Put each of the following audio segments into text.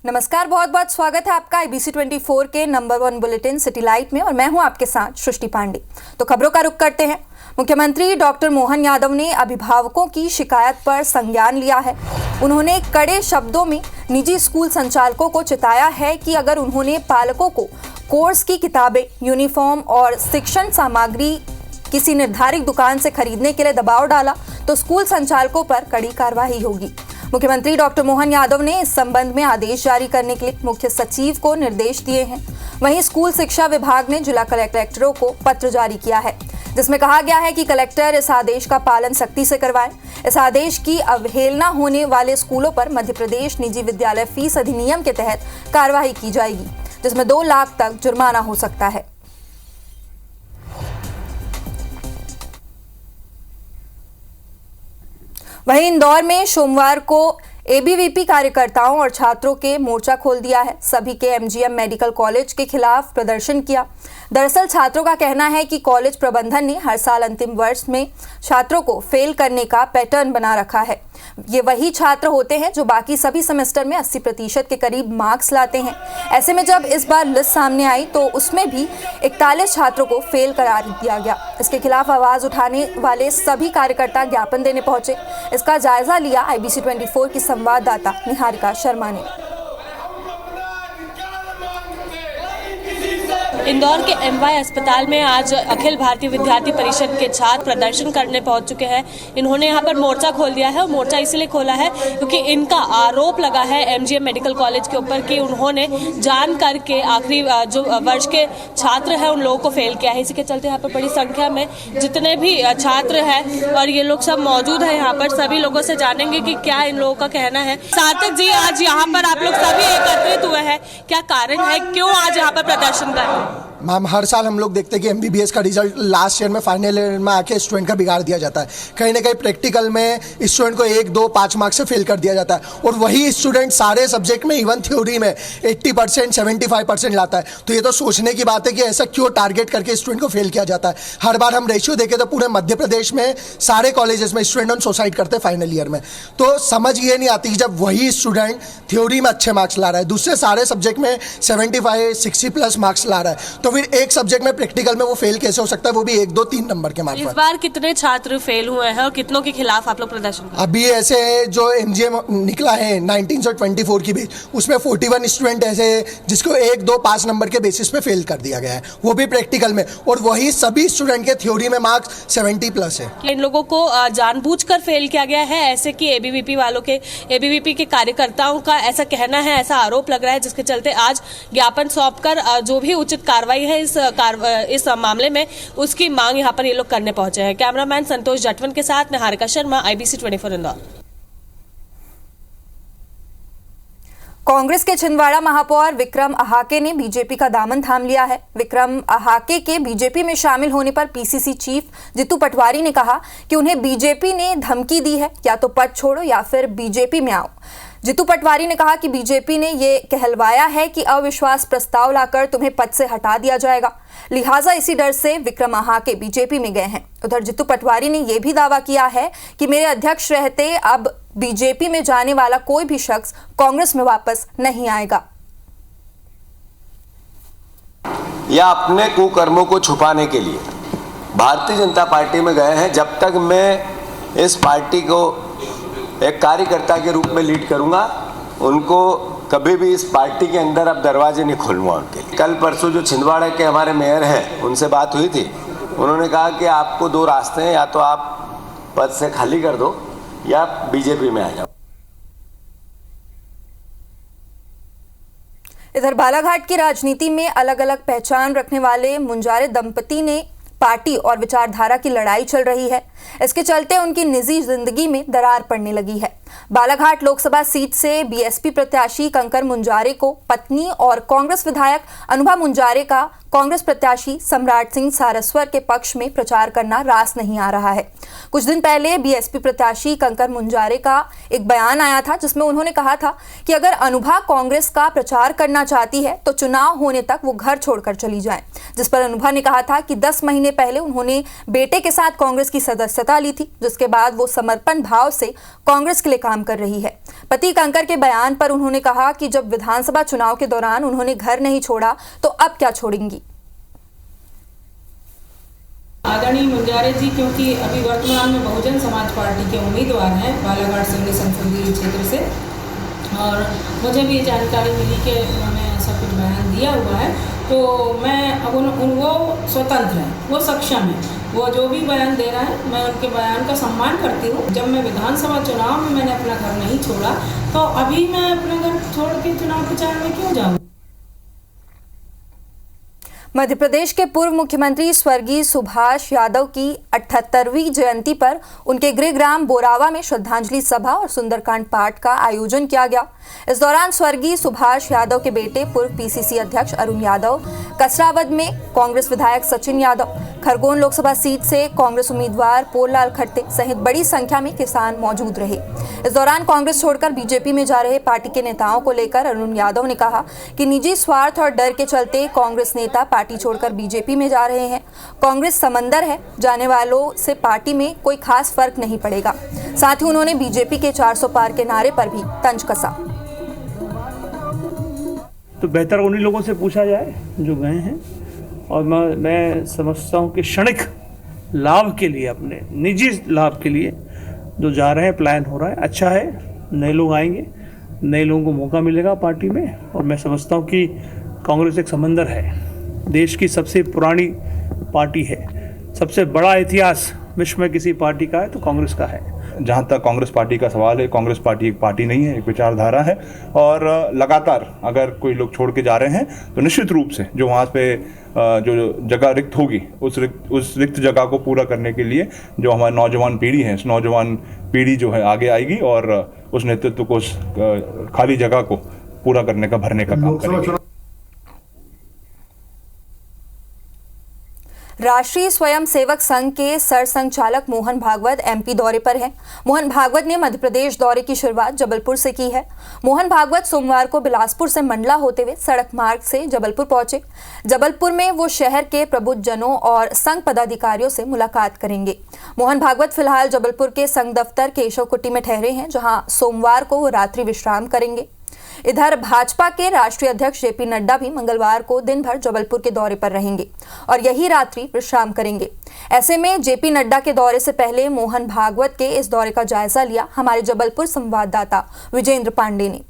नमस्कार, बहुत बहुत स्वागत है आपका IBC 24 के नंबर 1 बुलेटिन सिटी लाइट में और मैं हूं आपके साथ सृष्टि पांडे। तो खबरों का रुख करते हैं। मुख्यमंत्री डॉक्टर मोहन यादव ने अभिभावकों की शिकायत पर संज्ञान लिया है। उन्होंने कड़े शब्दों में निजी स्कूल संचालकों को चिताया है कि अगर उन्होंने पालकों को कोर्स की किताबें, यूनिफॉर्म और शिक्षण सामग्री किसी निर्धारित दुकान से खरीदने के लिए दबाव डाला तो स्कूल संचालकों पर कड़ी कार्रवाई होगी। मुख्यमंत्री डॉक्टर मोहन यादव ने इस संबंध में आदेश जारी करने के लिए मुख्य सचिव को निर्देश दिए हैं। वहीं स्कूल शिक्षा विभाग ने जिला कलेक्टरों को पत्र जारी किया है, जिसमें कहा गया है कि कलेक्टर इस आदेश का पालन सख्ती से करवाएं। इस आदेश की अवहेलना होने वाले स्कूलों पर मध्य प्रदेश निजी विद्यालय फीस अधिनियम के तहत कार्रवाई की जाएगी, जिसमें 2 लाख तक जुर्माना हो सकता है। वहीं इंदौर में सोमवार को ABVP कार्यकर्ताओं और छात्रों के मोर्चा खोल दिया है। सभी के MGM मेडिकल कॉलेज के खिलाफ प्रदर्शन किया। दरअसल छात्रों का कहना है कि कॉलेज प्रबंधन ने हर साल अंतिम वर्ष में छात्रों को फेल करने का पैटर्न बना रखा है। ये वही छात्र होते हैं जो बाकी सभी सेमेस्टर में 80% के करीब मार्क्स लाते हैं। ऐसे में जब इस बार लिस्ट सामने आई तो उसमें भी 41 छात्रों को फेल करार दिया गया। इसके खिलाफ आवाज उठाने वाले सभी कार्यकर्ता ज्ञापन देने पहुंचे। इसका जायजा लिया IBC 24 की संवाददाता निहारिका शर्मा ने। इंदौर के MY अस्पताल में आज अखिल भारतीय विद्यार्थी परिषद के छात्र प्रदर्शन करने पहुंच चुके हैं। इन्होंने यहां पर मोर्चा खोल दिया है और मोर्चा इसलिए खोला है क्योंकि इनका आरोप लगा है MGM मेडिकल कॉलेज के ऊपर कि उन्होंने जान करके आखिरी जो वर्ष के छात्र हैं उन लोगों को फेल किया है। इसी के चलते यहाँ पर बड़ी संख्या में जितने भी छात्र हैं और ये लोग सब मौजूद है यहाँ पर, सभी लोगों से जानेंगे कि क्या इन लोगों का कहना है। सार्थक जी, आज यहाँ पर आप लोग सभी एकत्रित हुए हैं, क्या कारण है, क्यों आज यहाँ पर प्रदर्शन कर रहे हैं? मैम, हर साल हम लोग देखते हैं कि MBBS का रिजल्ट लास्ट ईयर में फाइनल ईयर में आके स्टूडेंट का बिगाड़ दिया जाता है। कहीं ना कहीं प्रैक्टिकल में स्टूडेंट को 1, 2, 5 मार्क्स से फेल कर दिया जाता है और वही स्टूडेंट सारे सब्जेक्ट में, इवन थ्योरी में 80%, 75% लाता है। तो ये तो सोचने की बात है कि ऐसा क्यों टारगेट करके स्टूडेंट को फेल किया जाता है। हर बार हम रेशियो देखें तो पूरे मध्य प्रदेश में सारे कॉलेजेस में स्टूडेंट ऑन सुसाइड करते हैं फाइनल ईयर में। तो समझ ये नहीं आती कि जब वही स्टूडेंट थ्योरी में अच्छे मार्क्स ला रहा है, दूसरे सारे सब्जेक्ट में 75, 60+ मार्क्स ला रहा है, तो फिर एक सब्जेक्ट में प्रैक्टिकल में वो फेल कैसे हो सकता है, वो भी 1, 2, 3 नंबर के मार्क्स पर। इस बार कितने छात्र फेल हुए हैं और कितनों के खिलाफ आप लोग प्रदर्शन कर रहे हैं? अभी ऐसे जो MGM निकला है 1924 की बेस, उसमें 41 स्टूडेंट ऐसे जिसको 1, 2, 5 नंबर के बेसिस पे फेल कर दिया गया है, वो भी प्रैक्टिकल में, और वही सभी स्टूडेंट के थ्योरी में मार्क्स 70+ है। इन लोगों को जानबूझकर फेल किया गया है, ऐसे कि ABVP के कार्यकर्ताओं का ऐसा कहना है, ऐसा आरोप लग रहा है, जिसके चलते आज ज्ञापन सौंपकर जो भी उचित कार्रवाई है इस मामले में उसकी मांग यहां पर ये लोग करने पहुंचे हैं। कैमरामैन संतोष जटवन के साथ निहारिका शर्मा, IBC 24 इंदौर। कांग्रेस के छिंदवाड़ा महापौर विक्रम अहाके ने बीजेपी का दामन थाम लिया है। विक्रम अहाके के बीजेपी में शामिल होने पर PCC चीफ जितू पटवारी ने कहा कि उन्हें बीजेपी ने धमकी दी है, या तो पद छोड़ो या फिर बीजेपी में आओ। जितू पटवारी ने कहा कि बीजेपी ने ये कहलवाया है कि अविश्वास प्रस्ताव लाकर तुम्हें पद से हटा दिया जाएगा, लिहाजा इसी डर से विक्रम अहाके बीजेपी में गए हैं। उधर जितू पटवारी ने यह भी दावा किया है कि मेरे अध्यक्ष रहते अब बीजेपी में जाने वाला कोई भी शख्स कांग्रेस में वापस नहीं आएगा। या अपने कुकर्मों को छुपाने के लिए भारतीय जनता पार्टी में गए हैं। जब तक मैं इस पार्टी को एक कार्यकर्ता के रूप में लीड करूंगा, उनको कभी भी इस पार्टी के अंदर अब दरवाजे नहीं खोलूंगा उनके लिए। कल परसों जो छिंदवाड़ा के हमारे मेयर हैं, उनसे बात हुई थी। उन्होंने कहा कि आपको 2 रास्ते हैं, या तो आप पद से खाली कर दो या बीजेपी में आ जाओ। इधर बालाघाट की राजनीति में अलग अलग पहचान रखने वाले मुंजारे दंपति ने पार्टी और विचारधारा की लड़ाई चल रही है। इसके चलते उनकी निजी जिंदगी में दरार पड़ने लगी है। बालाघाट लोकसभा सीट से BSP प्रत्याशी कंकर मुंजारे को पत्नी और कांग्रेस विधायक अनुभा मुंजारे का कांग्रेस प्रत्याशी सम्राट सिंह सारस्वत के पक्ष में प्रचार करना रास नहीं आ रहा है। कुछ दिन पहले बीएसपी प्रत्याशी कंकर मुंजारे का एक बयान आया था जिसमें उन्होंने कहा था कि अगर अनुभा कांग्रेस का प्रचार करना चाहती है तो चुनाव होने तक वो घर छोड़कर चली जाए, जिस पर अनुभा ने कहा था कि 10 महीने पहले उन्होंने बेटे के साथ कांग्रेस की सदस्यता ली थी, जिसके बाद वो समर्पण भाव से कांग्रेस के लिए काम कर रही है। पति कंकर के बयान पर उन्होंने कहा कि जब विधानसभा चुनाव के दौरान उन्होंने घर नहीं छोड़ा तो अब क्या छोड़ेंगी। आदरणीय मुंजारे जी क्योंकि अभी वर्तमान में बहुजन समाज पार्टी के उम्मीदवार हैं बालाघाट सिवनी संसदीय क्षेत्र से, और मुझे भी जानकारी मिली कि उन्होंने ऐसा कुछ बयान दिया हुआ है, तो मैं अब वो स्वतंत्र हैं, वो सक्षम हैं, वो जो भी बयान दे रहा है मैं उनके बयान का सम्मान करती हूँ। जब मैं विधानसभा चुनाव में मैंने अपना घर नहीं छोड़ा तो अभी मैं अपना घर छोड़ के चुनाव प्रचार में क्यों जाऊँ। मध्य प्रदेश के पूर्व मुख्यमंत्री स्वर्गीय सुभाष यादव की 78वीं जयंती पर उनके गृहग्राम बोरावा में श्रद्धांजलि सभा और सुंदरकांड पाठ का आयोजन किया गया। इस दौरान स्वर्गीय सुभाष यादव के बेटे पूर्व पीसीसी अध्यक्ष अरुण यादव, कसरावद में कांग्रेस विधायक सचिन यादव, खरगोन लोकसभा सीट से कांग्रेस उम्मीदवार पोललाल खट्टे सहित बड़ी संख्या में किसान मौजूद रहे। इस दौरान कांग्रेस छोड़कर बीजेपी में जा रहे पार्टी के नेताओं को लेकर अरुण यादव ने कहा कि निजी स्वार्थ और डर के चलते कांग्रेस नेता पार्टी छोड़कर बीजेपी में जा रहे हैं। कांग्रेस समंदर है, जाने वालों से पार्टी में कोई खास फर्क नहीं पड़ेगा। साथ ही उन्होंने बीजेपी के 400 पार के नारे पर भी तंज कसा। तो बेहतर उन्हीं लोगों से पूछा जाए जो गए हैं, और मैं समझता हूँ कि क्षणिक लाभ के लिए, अपने निजी लाभ के लिए जो जा रहे हैं, प्लान हो रहा है, अच्छा है। नए लोग आएंगे, नए लोगों को मौका मिलेगा पार्टी में, और मैं समझता हूँ कि कांग्रेस एक समंदर है, देश की सबसे पुरानी पार्टी है, सबसे बड़ा इतिहास विश्व में किसी पार्टी का है तो कांग्रेस का है। जहाँ तक कांग्रेस पार्टी का सवाल है, कांग्रेस पार्टी एक पार्टी नहीं है, एक विचारधारा है, और लगातार अगर कोई लोग छोड़ के जा रहे हैं तो निश्चित रूप से जो वहाँ पे जो जगह रिक्त होगी उस रिक्त जगह को पूरा करने के लिए जो हमारी नौजवान पीढ़ी है, इस नौजवान पीढ़ी जो है आगे आएगी और उस नेतृत्व को, उस खाली जगह को पूरा करने का, भरने का काम करेगी। राष्ट्रीय स्वयंसेवक संघ के सरसंघचालक मोहन भागवत एमपी दौरे पर हैं। मोहन भागवत ने मध्य प्रदेश दौरे की शुरुआत जबलपुर से की है। मोहन भागवत सोमवार को बिलासपुर से मंडला होते हुए सड़क मार्ग से जबलपुर पहुंचे। जबलपुर में वो शहर के प्रबुद्ध जनों और संघ पदाधिकारियों से मुलाकात करेंगे। मोहन भागवत फिलहाल जबलपुर के संघ दफ्तर केशव कुटी में ठहरे हैं, जहां सोमवार को वो रात्रि विश्राम करेंगे। इधर भाजपा के राष्ट्रीय अध्यक्ष जेपी नड्डा भी मंगलवार को दिन भर जबलपुर के दौरे पर रहेंगे और यही रात्रि विश्राम करेंगे। ऐसे में जेपी नड्डा के दौरे से पहले मोहन भागवत के इस दौरे का जायजा लिया हमारे जबलपुर संवाददाता विजेंद्र पांडे ने।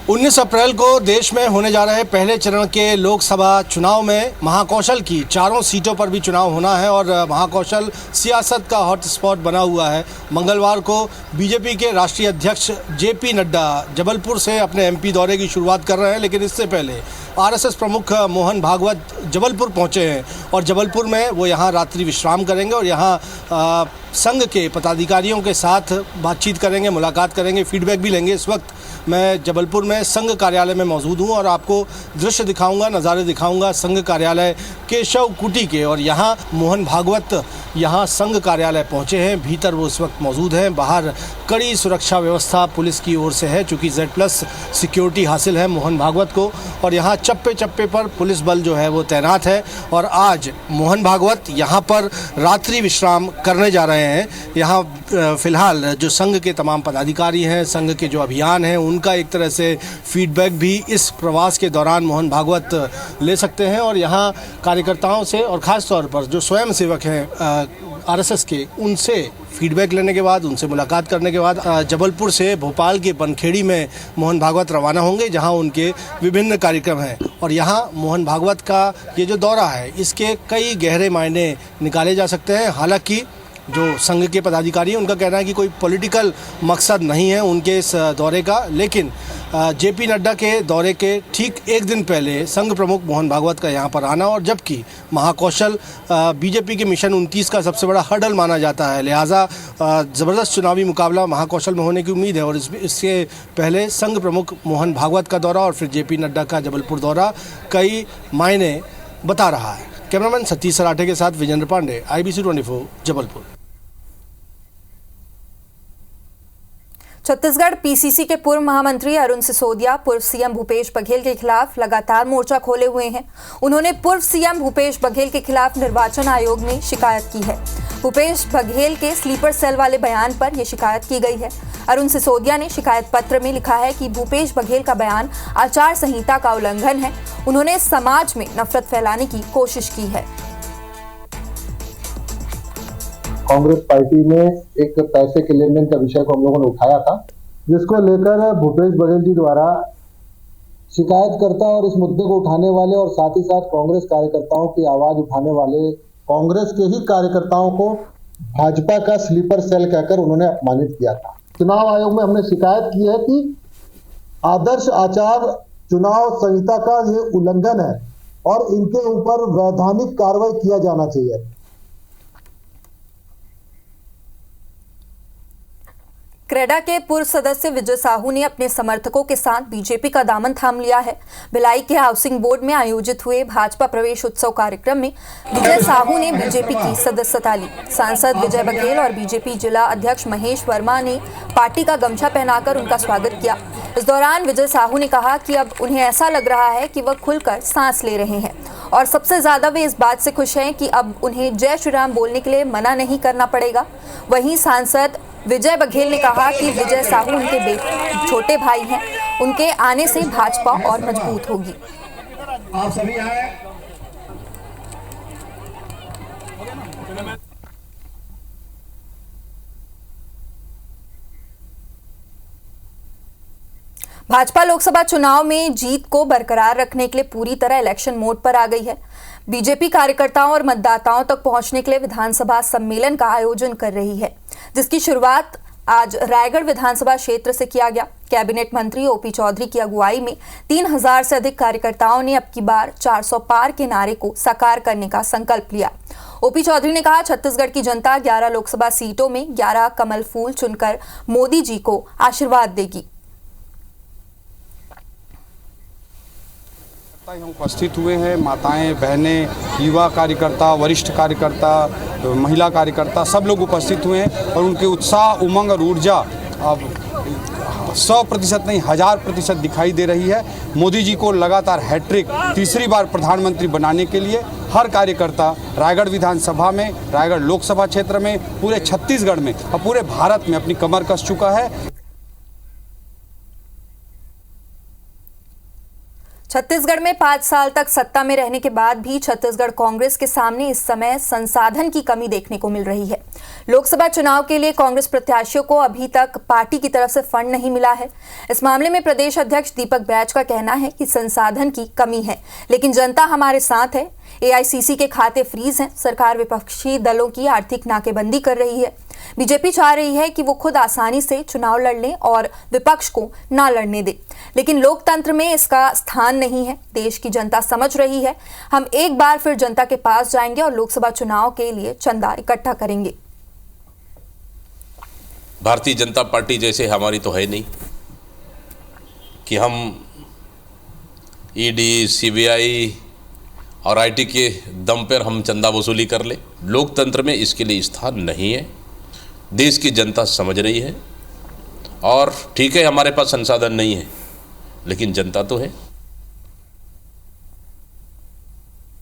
19 अप्रैल को देश में होने जा रहे पहले चरण के लोकसभा चुनाव में महाकौशल की 4 सीटों पर भी चुनाव होना है और महाकौशल सियासत का हॉटस्पॉट बना हुआ है। मंगलवार को बीजेपी के राष्ट्रीय अध्यक्ष जेपी नड्डा जबलपुर से अपने एमपी दौरे की शुरुआत कर रहे हैं, लेकिन इससे पहले आरएसएस प्रमुख मोहन भागवत जबलपुर पहुंचे हैं और जबलपुर में वो यहाँ रात्रि विश्राम करेंगे और यहाँ संघ के पदाधिकारियों के साथ बातचीत करेंगे, मुलाकात करेंगे, फीडबैक भी लेंगे। इस वक्त मैं जबलपुर में संघ कार्यालय में मौजूद हूं और आपको दृश्य दिखाऊंगा, नज़ारे दिखाऊंगा संघ कार्यालय केशव कुटी के। और यहाँ मोहन भागवत यहाँ संघ कार्यालय पहुँचे हैं, भीतर वो इस वक्त मौजूद हैं। बाहर कड़ी सुरक्षा व्यवस्था पुलिस की ओर से है, चूँकि Z+ सिक्योरिटी हासिल है मोहन भागवत को, और यहाँ चप्पे चप्पे पर पुलिस बल जो है वो तैनात है। और आज मोहन भागवत यहाँ पर रात्रि विश्राम करने जा रहे हैं। यहाँ फिलहाल जो संघ के तमाम पदाधिकारी हैं, संघ के जो अभियान हैं, उनका एक तरह से फीडबैक भी इस प्रवास के दौरान मोहन भागवत ले सकते हैं। और यहाँ कार्यकर्ताओं से और ख़ास तौर पर जो स्वयंसेवक हैं आरएसएस के, उनसे फीडबैक लेने के बाद, उनसे मुलाकात करने के बाद जबलपुर से भोपाल के बनखेड़ी में मोहन भागवत रवाना होंगे, जहां उनके विभिन्न कार्यक्रम हैं। और यहां मोहन भागवत का ये जो दौरा है, इसके कई गहरे मायने निकाले जा सकते हैं। हालांकि जो संघ के पदाधिकारी हैं उनका कहना है कि कोई पॉलिटिकल मकसद नहीं है उनके इस दौरे का, लेकिन जेपी नड्डा के दौरे के ठीक एक दिन पहले संघ प्रमुख मोहन भागवत का यहाँ पर आना, और जबकि महाकौशल बीजेपी के मिशन 29 का सबसे बड़ा हर्डल माना जाता है, लिहाजा ज़बरदस्त चुनावी मुकाबला महाकौशल में होने की उम्मीद है। और इससे पहले संघ प्रमुख मोहन भागवत का दौरा और फिर जेपी नड्डा का जबलपुर दौरा कई मायने बता रहा है। कैमरामैन सतीश सराठे के साथ विजेंद्र पांडे, IBC 24 जबलपुर। छत्तीसगढ़ पीसीसी के पूर्व महामंत्री अरुण सिसोदिया पूर्व सीएम भूपेश बघेल के खिलाफ लगातार मोर्चा खोले हुए हैं। उन्होंने पूर्व सीएम भूपेश बघेल के खिलाफ निर्वाचन आयोग में शिकायत की है। भूपेश बघेल के स्लीपर सेल वाले बयान पर यह शिकायत की गई है। अरुण सिसोदिया ने शिकायत पत्र में लिखा है कि भूपेश बघेल का बयान आचार संहिता का उल्लंघन है। उन्होंने समाज में नफरत फैलाने की कोशिश की है। कांग्रेस पार्टी में एक पैसे के लेन देन का विषय को हम लोगों ने उठाया था, जिसको लेकर भूपेश बघेल जी द्वारा शिकायतकर्ता और इस मुद्दे को उठाने वाले और साथ ही साथ कांग्रेस कार्यकर्ताओं की आवाज उठाने वाले कांग्रेस के ही कार्यकर्ताओं को भाजपा का स्लीपर सेल कहकर उन्होंने अपमानित किया था। चुनाव आयोग में हमने शिकायत की है कि आदर्श आचार चुनाव संहिता का ये उल्लंघन है और इनके ऊपर वैधानिक कार्रवाई किया जाना चाहिए। क्रेडा के पूर्व सदस्य विजय साहू ने अपने समर्थकों के साथ बीजेपी का दामन थाम लिया है। भिलाई के हाउसिंग बोर्ड में आयोजित हुए भाजपा प्रवेश उत्सव कार्यक्रम में विजय साहू ने बीजेपी की सदस्यता ली। सांसद विजय बघेल और बीजेपी जिला अध्यक्ष महेश वर्मा ने पार्टी का गमछा पहनाकर उनका स्वागत किया। इस दौरान विजय साहू ने कहा कि अब उन्हें ऐसा लग रहा है कि वह खुलकर सांस ले रहे हैं और सबसे ज्यादा वे इस बात से खुश हैं कि अब उन्हें जय श्री राम बोलने के लिए मना नहीं करना पड़ेगा। वहीं सांसद विजय बघेल ने कहा कि विजय साहू उनके छोटे भाई हैं, उनके आने से भाजपा और मजबूत होगी। आप सभी आए। भाजपा लोकसभा चुनाव में जीत को बरकरार रखने के लिए पूरी तरह इलेक्शन मोड पर आ गई है। बीजेपी कार्यकर्ताओं और मतदाताओं तक पहुंचने के लिए विधानसभा सम्मेलन का आयोजन कर रही है, जिसकी शुरुआत आज रायगढ़ विधानसभा क्षेत्र से किया गया। कैबिनेट मंत्री ओपी चौधरी की अगुवाई में 3000 से अधिक कार्यकर्ताओं ने अब की बार 400 पार के नारे को साकार करने का संकल्प लिया। ओपी चौधरी ने कहा, छत्तीसगढ़ की जनता 11 लोकसभा सीटों में 11 कमल फूल चुनकर मोदी जी को आशीर्वाद देगी। हम उपस्थित हुए हैं, माताएं, बहनें, युवा कार्यकर्ता, वरिष्ठ कार्यकर्ता, महिला कार्यकर्ता सब लोग उपस्थित हुए हैं और उनके उत्साह, उमंग और ऊर्जा अब 100% नहीं 1000% दिखाई दे रही है। मोदी जी को लगातार हैट्रिक तीसरी बार प्रधानमंत्री बनाने के लिए हर कार्यकर्ता रायगढ़ विधानसभा में, रायगढ़ लोकसभा क्षेत्र में, पूरे छत्तीसगढ़ में और पूरे भारत में अपनी कमर कस चुका है। छत्तीसगढ़ में 5 साल तक सत्ता में रहने के बाद भी छत्तीसगढ़ कांग्रेस के सामने इस समय संसाधन की कमी देखने को मिल रही है। लोकसभा चुनाव के लिए कांग्रेस प्रत्याशियों को अभी तक पार्टी की तरफ से फंड नहीं मिला है। इस मामले में प्रदेश अध्यक्ष दीपक बैज का कहना है कि संसाधन की कमी है, लेकिन जनता हमारे साथ है। AICC के खाते फ्रीज हैं। सरकार विपक्षी दलों की आर्थिक नाकेबंदी कर रही है। बीजेपी चाह रही है कि वो खुद आसानी से चुनाव लड़ लें और विपक्ष को ना लड़ने दे, लेकिन लोकतंत्र में इसका स्थान नहीं है। देश की जनता समझ रही है। हम एक बार फिर जनता के पास जाएंगे और लोकसभा चुनाव के लिए चंदा इकट्ठा करेंगे। भारतीय जनता पार्टी जैसे हमारी तो है नहीं कि हम ED, CBI और IT के दम पर हम चंदा वसूली कर ले। लोकतंत्र में इसके लिए स्थान नहीं है। देश की जनता समझ रही है और ठीक है, हमारे पास संसाधन नहीं है, लेकिन जनता तो है।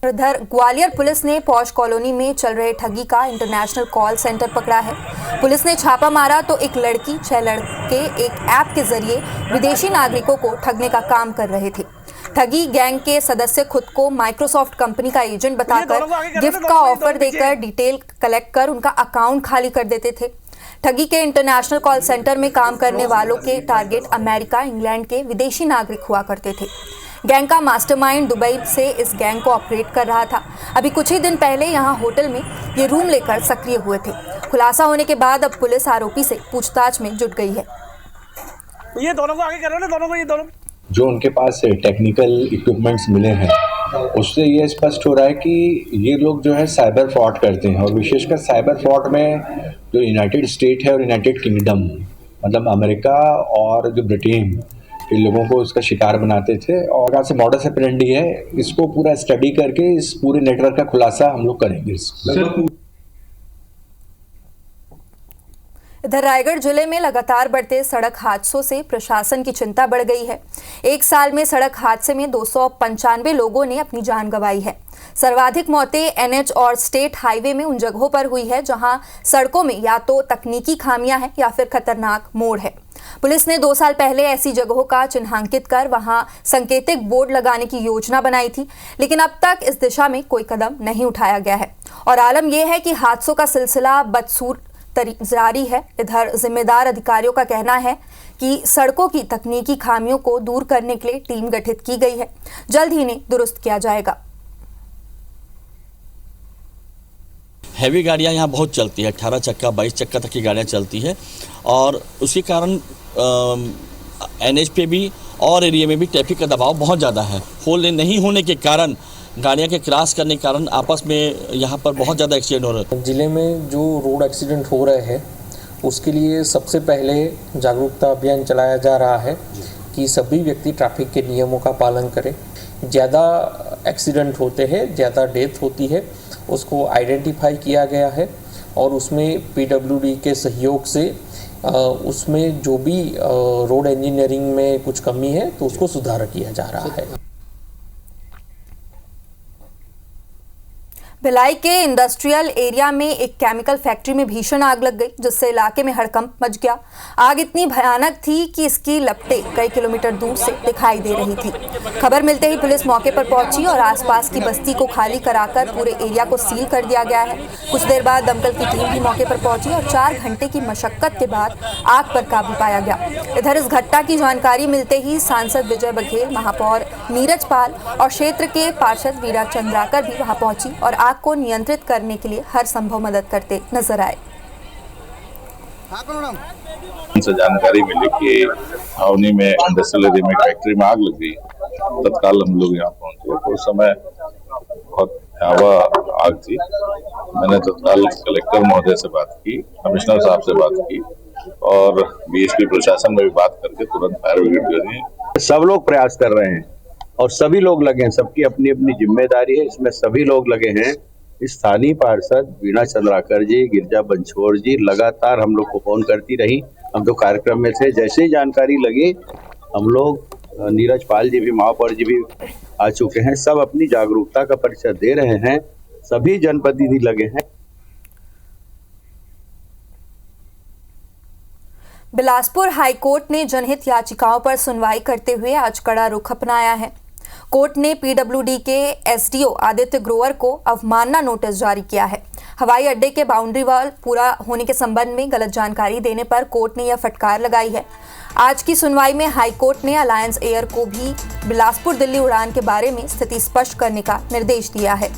इधर ग्वालियर पुलिस ने पौष कॉलोनी में चल रहे ठगी का इंटरनेशनल कॉल सेंटर पकड़ा है। पुलिस ने छापा मारा तो एक लड़की 6 लड़के एक ऐप के जरिए विदेशी नागरिकों को ठगने का काम कर रहे थे। ठगी गैंग के सदस्य खुद को माइक्रोसॉफ्ट कंपनी का एजेंट बताकर गिफ्ट का ऑफर देकर डिटेल कलेक्ट कर उनका अकाउंट खाली कर देते थे। ठगी के इंटरनेशनल कॉल सेंटर में काम करने वालों के टारगेट अमेरिका, इंग्लैंड के विदेशी नागरिक हुआ करते थे। गैंग का मास्टरमाइंड दुबई से इस गैंग को ऑपरेट कर रहा था। अभी कुछ ही दिन पहले यहां होटल में ये रूम लेकर सक्रिय हुए थे। खुलासा होने के बाद अब पुलिस आरोपी से पूछताछ में जुट गई है। ये दोनों को आगे करो ना, दोनों को, ये दोनों जो उनके पास टेक्निकल इक्विपमेंट्स मिले हैं उससे ये स्पष्ट हो रहा है कि ये लोग जो है साइबर फ्रॉड करते हैं और विशेषकर साइबर फ्रॉड में जो यूनाइटेड स्टेट है और यूनाइटेड किंगडम मतलब अमेरिका और जो ब्रिटेन इन लोगों को इसका शिकार बनाते थे और यहाँ से मॉडस ऑपरेंडी है, इसको पूरा स्टडी करके इस पूरे नेटवर्क का खुलासा हम लोग करेंगे। इधर रायगढ़ जिले में लगातार बढ़ते सड़क हादसों से प्रशासन की चिंता बढ़ गई है। एक साल में सड़क हादसे में 295 लोगों ने अपनी जान गंवाई है। सर्वाधिक मौतें एनएच और स्टेट हाईवे में उन जगहों पर हुई है जहां सड़कों में या तो तकनीकी खामियां हैं या फिर खतरनाक मोड़ है। पुलिस ने 2 साल पहले ऐसी जगहों का चिन्हांकित कर वहां संकेतिक बोर्ड लगाने की योजना बनाई थी, लेकिन अब तक इस दिशा में कोई कदम नहीं उठाया गया है और आलम यह है कि हादसों का सिलसिला बदसूर जारी है। इधर जिम्मेदार अधिकारियों का कहना है कि सड़कों की तकनीकी खामियों को दूर करने के लिए टीम गठित की गई है, जल्द ही इन्हें दुरुस्त किया जाएगा। हैवी गाड़ियां यहाँ बहुत चलती है, 18 चक्का 22 चक्का तक की गाड़ियां चलती है और उसी कारण एनएच पे भी और एरिया में भी ट्रैफिक का दबाव बहुत ज़्यादा है। 4 लेन नहीं होने के कारण गाड़ियाँ के क्रॉस करने के कारण आपस में यहाँ पर बहुत ज़्यादा एक्सीडेंट हो रहे हैं। ज़िले में जो रोड एक्सीडेंट हो रहे हैं उसके लिए सबसे पहले जागरूकता अभियान चलाया जा रहा है कि सभी व्यक्ति ट्रैफिक के नियमों का पालन करें। ज़्यादा एक्सीडेंट होते हैं, ज़्यादा डेथ होती है, उसको आइडेंटिफाई किया गया है और उसमें पीडब्ल्यूडी के सहयोग से उसमें जो भी रोड इंजीनियरिंग में कुछ कमी है तो उसको सुधार किया जा रहा है। भिलाई के इंडस्ट्रियल एरिया में एक केमिकल फैक्ट्री में भीषण आग लग गई, जिससे इलाके में हड़कंप मच गया। आग इतनी भयानक थी कि इसकी लपटें कई किलोमीटर दूर से दिखाई दे रही थी। खबर मिलते ही पुलिस मौके पर पहुंची और आसपास की बस्ती को खाली कराकर पूरे एरिया को सील कर दिया गया है। कुछ देर बाद दमकल की टीम भी मौके पर पहुंची और 4 घंटे की मशक्कत के बाद आग पर काबू पाया गया। इधर इस घटना की जानकारी मिलते ही सांसद विजय बघेल, महापौर नीरज पाल और क्षेत्र के पार्षद वीरा चंद्राकर भी वहां पहुंची और आग को नियंत्रित करने के लिए हर संभव मदद करते नजर आए। उनसे जानकारी मिली कि अवनी में इंडस्ट्रियल एरिया में फैक्ट्री में आग लग गई। तत्काल हम लोग यहाँ पहुंचे तो उस समय बहुत भयावह आग थी। मैंने तत्काल कलेक्टर महोदय से बात की, कमिश्नर साहब से बात की और बीएसपी प्रशासन में भी बात करके तुरंत फायर ब्रिगेड भेजी। सब लोग प्रयास कर रहे हैं और सभी लोग लगे हैं, सबकी अपनी अपनी जिम्मेदारी है, इसमें सभी लोग लगे हैं। स्थानीय पार्षद वीणा चंद्राकर जी, गिरजा बंछोड़ जी लगातार हम लोग को फोन करती रही। हम तो कार्यक्रम में थे, जैसे ही जानकारी लगी हम लोग, नीरज पाल जी भी, महापौर जी भी आ चुके हैं, सब अपनी जागरूकता का परिचय दे रहे हैं, सभी जनप्रतिनिधि लगे हैं। बिलासपुर हाईकोर्ट ने जनहित याचिकाओं पर सुनवाई करते हुए आज कड़ा रुख अपनाया है। कोर्ट ने पीडब्ल्यूडी के एसडीओ आदित्य ग्रोवर को अवमानना नोटिस जारी किया है। हवाई अड्डे के बाउंड्री वॉल पूरा होने के संबंध में गलत जानकारी देने पर कोर्ट ने यह फटकार लगाई है। आज की सुनवाई में हाई कोर्ट ने अलायंस एयर को भी बिलासपुर दिल्ली उड़ान के बारे में स्थिति स्पष्ट करने का निर्देश दिया है।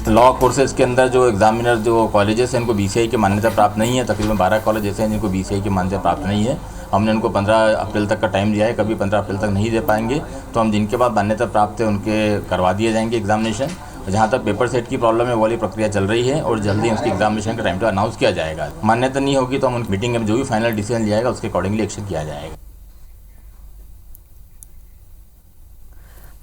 लॉ कोर्सेज के अंदर जो एग्जामिनर जो कॉलेजेस हैं इनको बीसीआई की मान्यता प्राप्त नहीं है। तकरीबन 12 कॉलेज ऐसे हैं जिनको बीसीआई की मान्यता प्राप्त नहीं है। हमने उनको 15 अप्रैल तक का टाइम दिया है, कभी 15 अप्रैल तक नहीं दे पाएंगे तो हम जिनके बाद मान्यता प्राप्त है उनके करवा दिए जाएंगे एग्जामिनेशन। जहाँ तक पेपर सेट की प्रॉब्लम है वो वाली प्रक्रिया चल रही है और जल्दी उसकी एग्जामिनेशन का टाइम टेबल अनाउंस किया जाएगा। मान्यता नहीं होगी तो हम उन मीटिंग में जो भी फाइनल डिसीजन लिया जाएगा उसके अकॉर्डिंगली एक्शन किया जाएगा।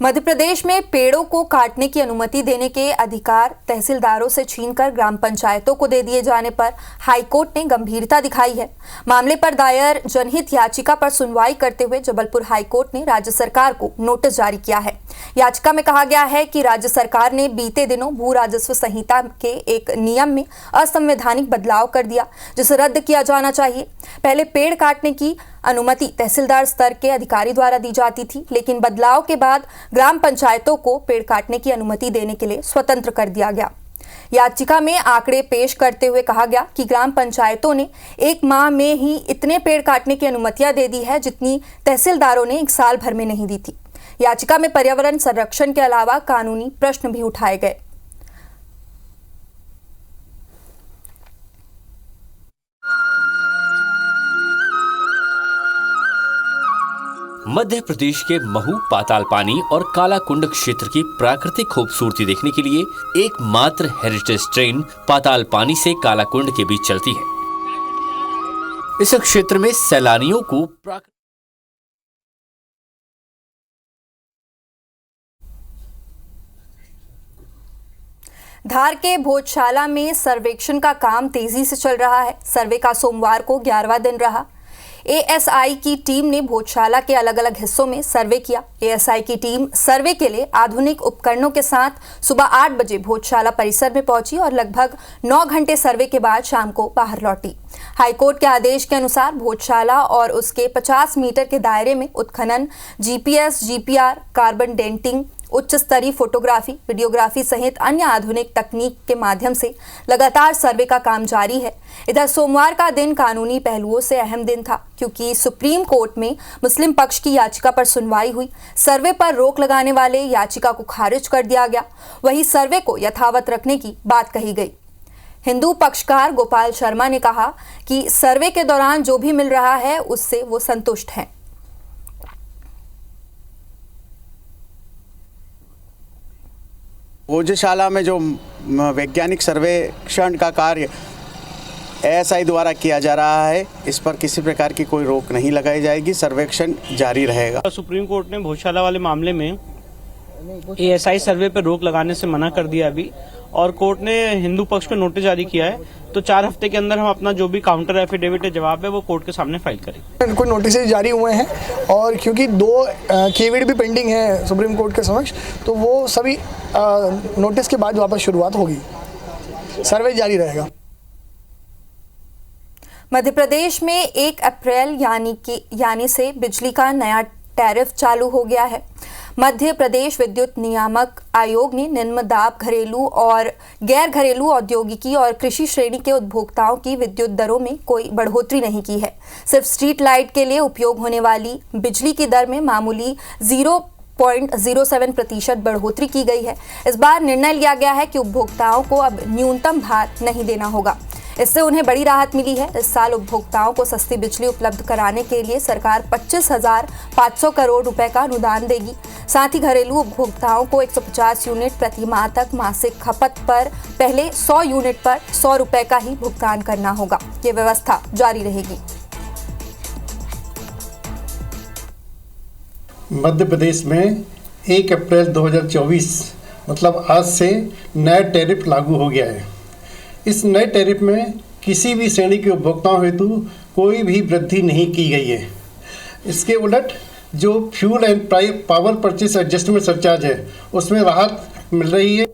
मध्य प्रदेश में पेड़ों को काटने की अनुमति देने के अधिकार तहसीलदारों से छीनकर ग्राम पंचायतों को दे दिए जाने पर हाईकोर्ट ने गंभीरता दिखाई है। मामले पर दायर जनहित याचिका पर सुनवाई करते हुए जबलपुर हाईकोर्ट ने राज्य सरकार को नोटिस जारी किया है। याचिका में कहा गया है कि राज्य सरकार ने बीते दिनों भू राजस्व संहिता के एक नियम में असंवैधानिक बदलाव कर दिया, जिसे रद्द किया जाना चाहिए। पहले पेड़ काटने की अनुमति तहसीलदार स्तर के अधिकारी द्वारा दी जाती थी, लेकिन बदलाव के बाद ग्राम पंचायतों को पेड़ काटने की अनुमति देने के लिए स्वतंत्र कर दिया गया। याचिका में आंकड़े पेश करते हुए कहा गया कि ग्राम पंचायतों ने 1 माह में ही इतने पेड़ काटने की अनुमतियां दे दी है जितनी तहसीलदारों ने 1 साल भर में नहीं दी थी। याचिका में पर्यावरण संरक्षण के अलावा कानूनी प्रश्न भी उठाए गए। मध्य प्रदेश के महू, पातालपानी और कालाकुंड क्षेत्र की प्राकृतिक खूबसूरती देखने के लिए एकमात्र हेरिटेज ट्रेन पातालपानी से कालाकुंड के बीच चलती है। इस क्षेत्र में सैलानियों को धार के भोजशाला में सर्वेक्षण का काम तेजी से चल रहा है। सर्वे का सोमवार को 11वां दिन रहा। एएसआई की टीम ने भोजशाला के अलग अलग हिस्सों में सर्वे किया। एएसआई की टीम सर्वे के लिए आधुनिक उपकरणों के साथ सुबह 8 बजे भोजशाला परिसर में पहुंची और लगभग 9 घंटे सर्वे के बाद शाम को बाहर लौटी। हाईकोर्ट के आदेश के अनुसार भोजशाला और उसके 50 मीटर के दायरे में उत्खनन, जीपीएस, जीपीआर, कार्बन डेंटिंग, उच्च स्तरीय फोटोग्राफी, वीडियोग्राफी सहित अन्य आधुनिक तकनीक के माध्यम से लगातार सर्वे का काम जारी है। इधर सोमवार का दिन कानूनी पहलुओं से अहम दिन था, क्योंकि सुप्रीम कोर्ट में मुस्लिम पक्ष की याचिका पर सुनवाई हुई। सर्वे पर रोक लगाने वाले याचिका को खारिज कर दिया गया, वहीं सर्वे को यथावत रखने की बात कही गई। हिंदू पक्षकार गोपाल शर्मा ने कहा कि सर्वे के दौरान जो भी मिल रहा है उससे वो संतुष्ट हैं। भोजशाला में जो वैज्ञानिक सर्वेक्षण का कार्य एएसआई द्वारा किया जा रहा है, इस पर किसी प्रकार की कोई रोक नहीं लगाई जाएगी। सर्वेक्षण जारी रहेगा। सुप्रीम कोर्ट ने भोजशाला वाले मामले में एएसआई सर्वे पर रोक लगाने से मना कर दिया अभी, और कोर्ट ने हिंदू पक्ष को नोटिस जारी किया है। तो 4 हफ्ते के अंदर हम अपना जो भी काउंटर एफिडेविट है, जवाब है, वो कोर्ट के सामने फाइल करेंगे। कोई नोटिस जारी हुए हैं और क्योंकि 2 केविड भी पेंडिंग है सुप्रीम कोर्ट के समक्ष, तो वो सभी नोटिस के बाद वापस शुरुआत होगी। सर्वे जारी रहेगा। मध्य प्रदेश में 1 अप्रैल यानी से बिजली का नया टैरिफ चालू हो गया है। मध्य प्रदेश विद्युत नियामक आयोग ने निम्न दाब घरेलू और गैर घरेलू औद्योगिकी और कृषि श्रेणी के उपभोक्ताओं की विद्युत दरों में कोई बढ़ोतरी नहीं की है। सिर्फ स्ट्रीट लाइट के लिए उपयोग होने वाली बिजली की दर में मामूली 0.07% बढ़ोतरी की गई है। इस बार निर्णय लिया गया है कि उपभोक्ताओं को अब न्यूनतम भार नहीं देना होगा। इससे उन्हें बड़ी राहत मिली है। इस साल उपभोक्ताओं को सस्ती बिजली उपलब्ध कराने के लिए सरकार 25,500 करोड़ रुपए का अनुदान देगी। साथ ही घरेलू उपभोक्ताओं को 150 यूनिट प्रति माह तक मासिक खपत पर पहले 100 यूनिट पर 100 रुपए का ही भुगतान करना होगा। ये व्यवस्था जारी रहेगी। मध्य प्रदेश में 1 अप्रैल 2024 मतलब आज से नया टैरिफ लागू हो गया है। इस नए टैरिफ में किसी भी श्रेणी के उपभोक्ताओं हेतु कोई भी वृद्धि नहीं की गई है। इसके उलट जो fuel and power purchase adjustment surcharge है, उसमें राहत मिल रही है।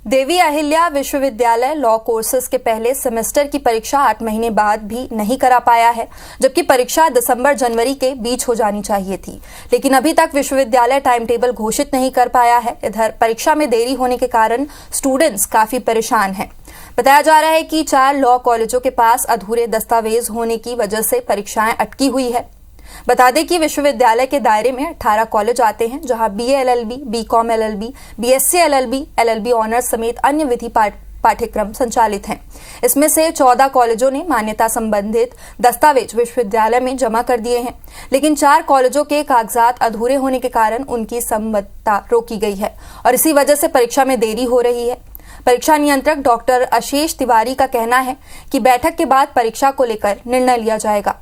देवी अहिल्या विश्वविद्यालय लॉ कोर्सेज के पहले सेमेस्टर की परीक्षा 8 महीने बाद भी नहीं करा पाया है, जबकि परीक्षा दिसंबर-जनवरी के बीच हो जानी चाहिए थी। लेकिन अभी तक विश्वविद्यालय टाइम टेबल घोषित नहीं कर पाया है। इधर परीक्षा में देरी होने के कारण स्टूडेंट्स काफी परेशान हैं। बताया जा रहा है कि 4 लॉ कॉलेजों के पास अधूरे दस्तावेज होने की वजह से परीक्षाएं अटकी हुई है। बता दें कि विश्वविद्यालय के दायरे में 18 कॉलेज आते हैं, जहां BA LLB, BCom LLB, BSc LLB, LLB honours समेत अन्य विधि पाठ्यक्रम संचालित हैं। इसमें से 14 कॉलेजों ने मान्यता संबंधित दस्तावेज विश्वविद्यालय में जमा कर दिए हैं, लेकिन 4 कॉलेजों के कागजात अधूरे होने के कारण उनकी संबद्धता रोकी गई है और इसी वजह से परीक्षा में देरी हो रही है। परीक्षा नियंत्रक डॉक्टर आशीष तिवारी का कहना है कि बैठक के बाद परीक्षा को लेकर निर्णय लिया जाएगा।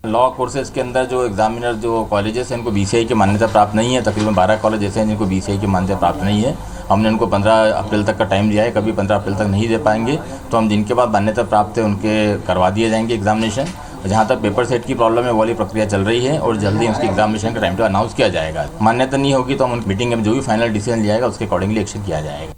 लॉ कोर्सेज के अंदर जो एग्जामिनर जो कॉलेजेस हैं, इनको बीसीआई की मान्यता प्राप्त नहीं है। तकरीबन 12 कॉलेज ऐसे हैं जिनको बीसीआई की मान्यता प्राप्त नहीं है। हमने उनको 15 अप्रैल तक का टाइम दिया है। कभी 15 अप्रैल तक नहीं दे पाएंगे तो हम जिनके बाद मान्यता प्राप्त है उनके करवा दिए जाएंगे एग्जामिनेशन। जहाँ तक पेपर सेट की प्रॉब्लम है, वो वाली प्रक्रिया चल रही है और जल्दी उसकी एग्जामिनेशन का टाइम टेबल अनाउंस किया जाएगा। मान्यता नहीं होगी तो हम उन मीटिंग में जो भी फाइनल डिसीजन लिया जाएगा उसके अकॉर्डिंगली एक्शन किया जाएगा।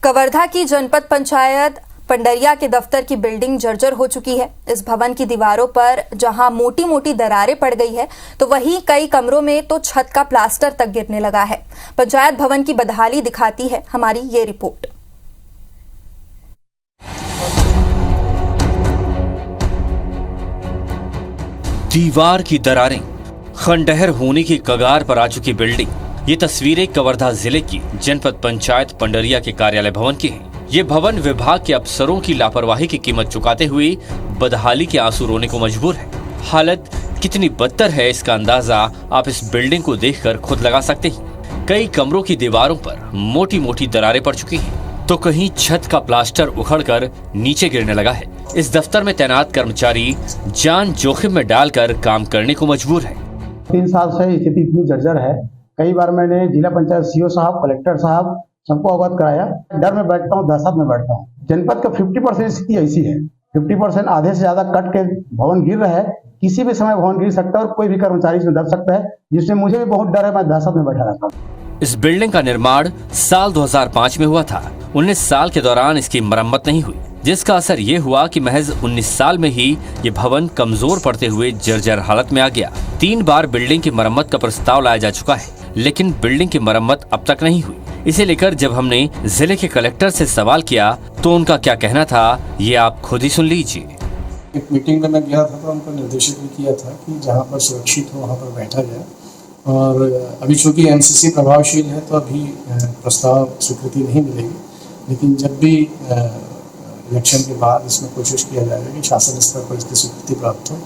कवर्धा की जनपद पंचायत पंडरिया के दफ्तर की बिल्डिंग जर्जर हो चुकी है। इस भवन की दीवारों पर जहां मोटी मोटी दरारें पड़ गई है, तो वहीं कई कमरों में तो छत का प्लास्टर तक गिरने लगा है। पंचायत भवन की बदहाली दिखाती है हमारी ये रिपोर्ट। दीवार की दरारें, खंडहर होने की कगार पर आ चुकी बिल्डिंग। ये तस्वीरें कवर्धा जिले की जनपद पंचायत पंडरिया के कार्यालय भवन की हैं। ये भवन विभाग के अफसरों की लापरवाही की कीमत चुकाते हुए बदहाली के आंसू रोने को मजबूर है। हालत कितनी बदतर है इसका अंदाजा आप इस बिल्डिंग को देखकर खुद लगा सकते हैं। कई कमरों की दीवारों पर मोटी मोटी दरारें पड़ चुकी हैं, तो कहीं छत का प्लास्टर उखड़कर नीचे गिरने लगा है। इस दफ्तर में तैनात कर्मचारी जान जोखिम में डालकर काम करने को मजबूर है। 3 साल से स्थिति इतनी जर्जर है, कई बार मैंने जिला पंचायत सीओ साहब, कलेक्टर साहब सबको अवगत कराया। डर में बैठता हूँ, दहशत में बैठता हूँ। जनपद का 50% स्थिति ऐसी है, 50% आधे से ज्यादा कट के भवन गिर रहा है। किसी भी समय भवन गिर सकता है और कोई भी कर्मचारी इसमें दब सकता है, जिससे मुझे भी बहुत डर है। मैं दहशत में बैठा रहता हूँ। इस बिल्डिंग का निर्माण साल 2005 में हुआ था। 19 साल के दौरान इसकी मरम्मत नहीं हुई, जिसका असर ये हुआ कि महज 19 साल में ही ये भवन कमजोर पड़ते हुए जर्जर हालत में आ गया। 3 बार बिल्डिंग की मरम्मत का प्रस्ताव लाया जा चुका है, लेकिन बिल्डिंग की मरम्मत अब तक नहीं हुई। इसे लेकर जब हमने जिले के कलेक्टर से सवाल किया तो उनका क्या कहना था, ये आप खुद ही सुन लीजिए। एक मीटिंग में मैं गया था तो उनको निर्देशित भी किया था कि जहाँ पर सुरक्षित हो वहाँ पर बैठा जाए। और अभी चूँकि एनसीसी प्रभावशील है तो अभी प्रस्ताव स्वीकृति नहीं मिलेगी, लेकिन जब भी इलेक्शन के बाद इसमें कोशिश किया जाएगा कि शासन स्तर पर इसकी स्वीकृति प्राप्त हो,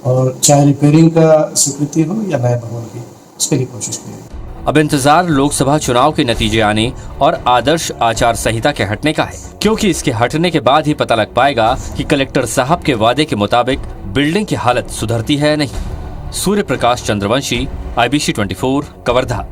और चाहे रिपेयरिंग का स्वीकृति हो या नए भवन की, उसके लिए कोशिश की जाएगी। अब इंतजार लोकसभा चुनाव के नतीजे आने और आदर्श आचार संहिता के हटने का है, क्योंकि इसके हटने के बाद ही पता लग पाएगा कि कलेक्टर साहब के वादे के मुताबिक बिल्डिंग की हालत सुधरती है या नहीं। सूर्य प्रकाश चंद्रवंशी, IBC 24, कवर्धा।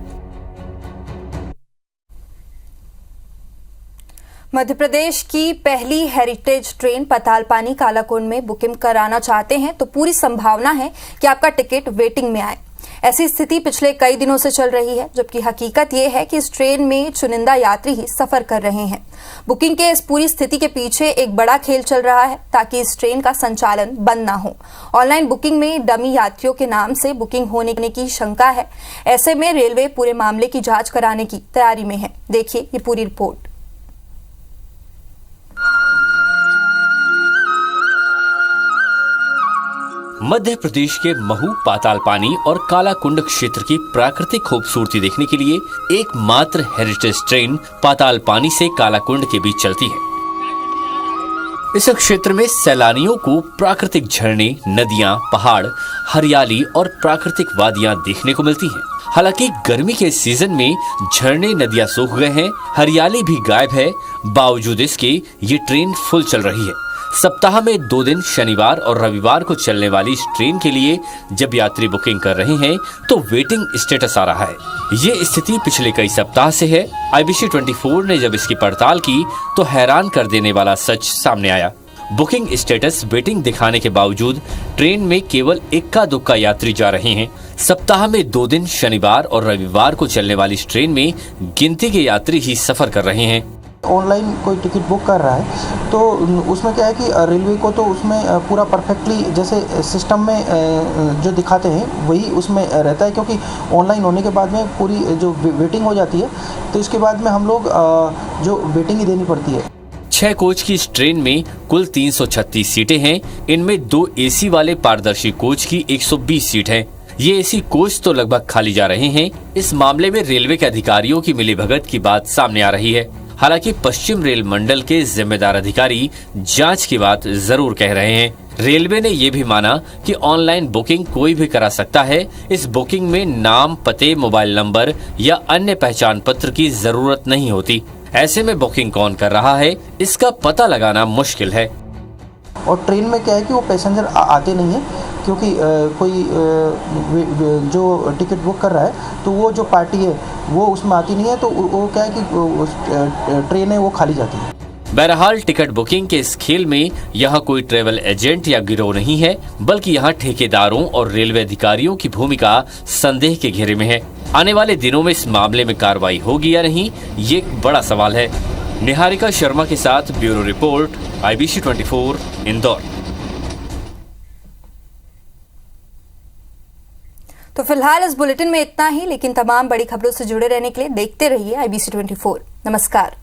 मध्य प्रदेश की पहली हेरिटेज ट्रेन पातालपानी कालाकुंड में बुकिंग कराना चाहते हैं तो पूरी संभावना है कि आपका टिकट वेटिंग में आए। ऐसी स्थिति पिछले कई दिनों से चल रही है, जबकि हकीकत ये है कि इस ट्रेन में चुनिंदा यात्री ही सफर कर रहे हैं। बुकिंग के इस पूरी स्थिति के पीछे एक बड़ा खेल चल रहा है ताकि इस ट्रेन का संचालन बंद ना हो। ऑनलाइन बुकिंग में डमी यात्रियों के नाम से बुकिंग होने की शंका है। ऐसे में रेलवे पूरे मामले की जांच कराने की तैयारी में है। देखिए ये पूरी रिपोर्ट। मध्य प्रदेश के महू, पातालपानी और कालाकुंड क्षेत्र की प्राकृतिक खूबसूरती देखने के लिए एकमात्र हेरिटेज ट्रेन पातालपानी से कालाकुंड के बीच चलती है। इस क्षेत्र में सैलानियों को प्राकृतिक झरने, नदियां, पहाड़, हरियाली और प्राकृतिक वादियां देखने को मिलती हैं। हालांकि गर्मी के सीजन में झरने, नदियां सूख गए हैं, हरियाली भी गायब है। बावजूद इसके ये ट्रेन फुल चल रही है। सप्ताह में 2 दिन शनिवार और रविवार को चलने वाली इस ट्रेन के लिए जब यात्री बुकिंग कर रहे हैं तो वेटिंग स्टेटस आ रहा है। ये स्थिति पिछले कई सप्ताह से है। IBC 24 ने जब इसकी पड़ताल की तो हैरान कर देने वाला सच सामने आया। बुकिंग स्टेटस वेटिंग दिखाने के बावजूद ट्रेन में केवल इक्का दुक्का यात्री जा रहे हैं। सप्ताह में 2 दिन शनिवार और रविवार को चलने वाली इस ट्रेन में गिनती के यात्री ही सफर कर रहे हैं। ऑनलाइन कोई टिकट बुक कर रहा है तो उसमें क्या है कि रेलवे को तो उसमें पूरा परफेक्टली जैसे सिस्टम में जो दिखाते हैं वही उसमें रहता है, क्योंकि ऑनलाइन होने के बाद में पूरी जो वेटिंग हो जाती है तो इसके बाद में हम लोग जो वेटिंग ही देनी पड़ती है। 6 कोच की इस ट्रेन में कुल 336 सीटें हैं। इनमें 2 AC वाले पारदर्शी कोच की 120 सीट हैं। ये AC कोच तो लगभग खाली जा रहे हैं। इस मामले में रेलवे के अधिकारियों की मिलीभगत की बात सामने आ रही है। हालांकि पश्चिम रेल मंडल के जिम्मेदार अधिकारी जांच की बात जरूर कह रहे हैं। रेलवे ने यह भी माना कि ऑनलाइन बुकिंग कोई भी करा सकता है। इस बुकिंग में नाम, पते, मोबाइल नंबर या अन्य पहचान पत्र की जरूरत नहीं होती। ऐसे में बुकिंग कौन कर रहा है इसका पता लगाना मुश्किल है। और ट्रेन में क्या है कि वो पैसेंजर आते नहीं है, क्योंकि कोई जो टिकट बुक कर रहा है तो वो जो पार्टी है वो उसमें आती नहीं है, तो वो क्या है कि ट्रेन है वो खाली जाती है। बहरहाल टिकट बुकिंग के इस खेल में यहाँ कोई ट्रेवल एजेंट या गिरोह नहीं है, बल्कि यहाँ ठेकेदारों और रेलवे अधिकारियों की भूमिका संदेह के घेरे में है। आने वाले दिनों में इस मामले में कार्रवाई होगी या नहीं, ये एक बड़ा सवाल है। निहारिका शर्मा के साथ ब्यूरो रिपोर्ट, IBC 24, इंदौर। तो फिलहाल इस बुलेटिन में इतना ही, लेकिन तमाम बड़ी खबरों से जुड़े रहने के लिए देखते रहिए IBC 24। नमस्कार।